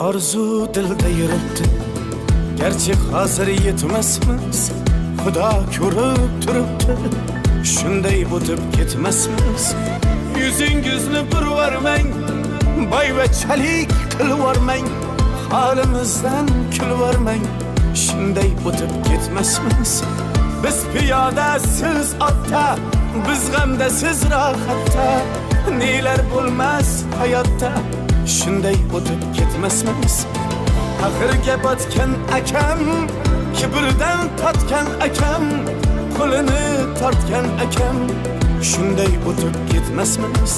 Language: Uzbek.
Arzu dilda yuribdi, gerçi hazır yetmesmiz. Xudo ko'rib turibdi, shunday o'tib ketmasmiz. Yüzüngizni burvarmang, boyvachalik qilvormang, holimizdan kulvormang, shunday o'tib ketmasmiz. Biz piyoda, siz otda, biz g'amda, siz rohatda, nelar bo'lmas hayotda, shunday o'tib ketmasmiz. Axirga botgan akam, kibrdan totgan akam, qo'lini tortgan akam, shunday o'tib ketmasmiz.